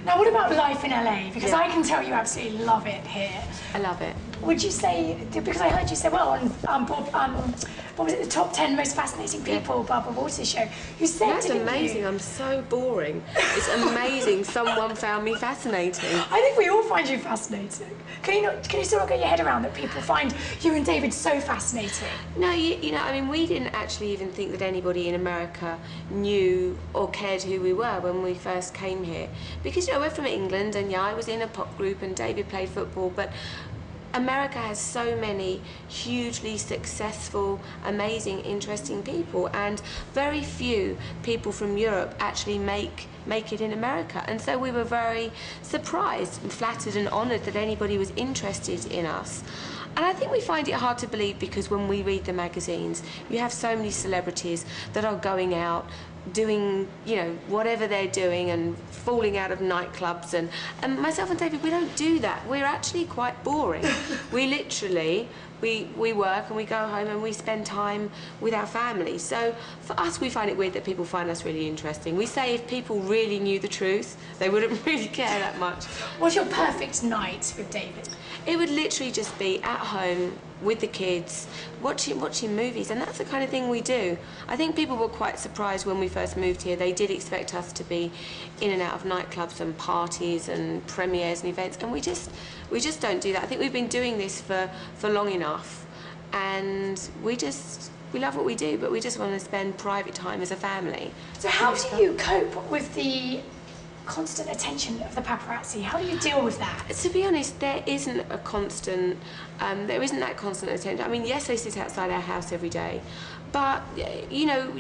Now, what about life in LA? Because Yeah. I can tell you absolutely love it here. I love it. Would you say, because I heard you say, well, on what was it, the top 10 most fascinating people, Barbara Walters' show, you said, That's didn't amazing. you? I'm so boring. It's amazing someone found me fascinating. I think we all find you fascinating. Can you still not get your head around that people find you and David so fascinating? No, you know, I mean, we didn't actually even think that anybody in America knew or cared who we were when we first came here. Because, you know, we're from England, and yeah, I was in a pop group and David played football, but America has so many hugely successful, amazing, interesting people, and very few people from Europe actually make it in America. And so we were very surprised and flattered and honoured that anybody was interested in us. And I think we find it hard to believe because when we read the magazines, you have so many celebrities that are going out doing, you know, whatever they're doing and falling out of nightclubs, and myself and David, we don't do that. We're actually quite boring. We literally, we work and we go home and we spend time with our family. So for us, we find it weird that people find us really interesting. We say if people really knew the truth, they wouldn't really care that much. What's your perfect night with David? It would literally just be at home with the kids, watching movies, and that's the kind of thing we do. I think people were quite surprised when we first moved here. They did expect us to be in and out of nightclubs and parties and premieres and events, and we just don't do that. I think we've been doing this for long enough, and we love what we do, but we just want to spend private time as a family. So how do you cope with the constant attention of the paparazzi? How do you deal with that? To be honest, there isn't a constant, there isn't that constant attention. I mean, yes, they sit outside our house every day, but, you know,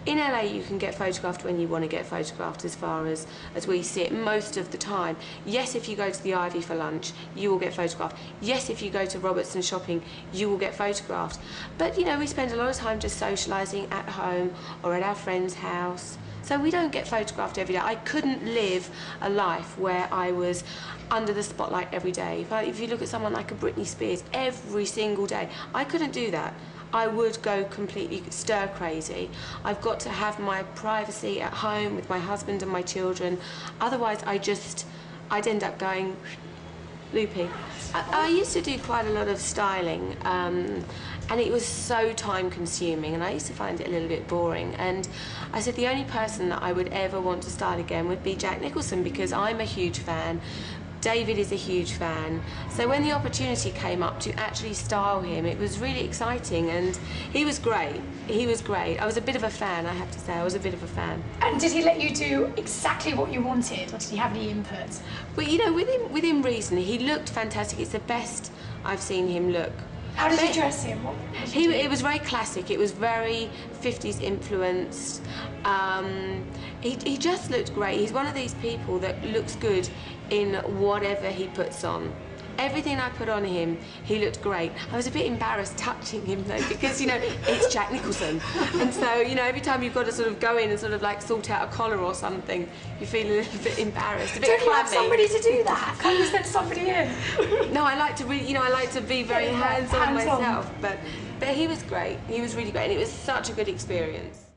in LA you can get photographed when you want to get photographed, as far as we see it most of the time. Yes, if you go to the Ivy for lunch, you will get photographed. Yes, if you go to Robertson shopping, you will get photographed. But, you know, we spend a lot of time just socialising at home or at our friend's house. So we don't get photographed every day. I couldn't live a life where I was under the spotlight every day. If you look at someone like a Britney Spears, every single day, I couldn't do that. I would go completely stir crazy. I've got to have my privacy at home with my husband and my children. Otherwise, I'd end up going loopy. I used to do quite a lot of styling, and it was so time consuming, and I used to find it a little bit boring. And I said the only person that I would ever want to style again would be Jack Nicholson, because I'm a huge fan. David is a huge fan. So when the opportunity came up to actually style him, it was really exciting, and he was great. He was great. I was a bit of a fan, I have to say. I was a bit of a fan. And did he let you do exactly what you wanted, or did he have any input? But you know, within reason, he looked fantastic. It's the best I've seen him look. How did you dress him? It was very classic. It was very 50s influenced. He just looked great. He's one of these people that looks good in whatever he puts on. Everything I put on him, he looked great. I was a bit embarrassed touching him though, because, you know, it's Jack Nicholson. And so, you know, every time you've got to sort of go in and sort of like sort out a collar or something, you feel a little bit embarrassed, a bit Don't you have clammy. somebody to do that? Can't you send somebody in? No, I like to really, you know, I like to be very hands-on myself. But he was great. He was really great, and it was such a good experience.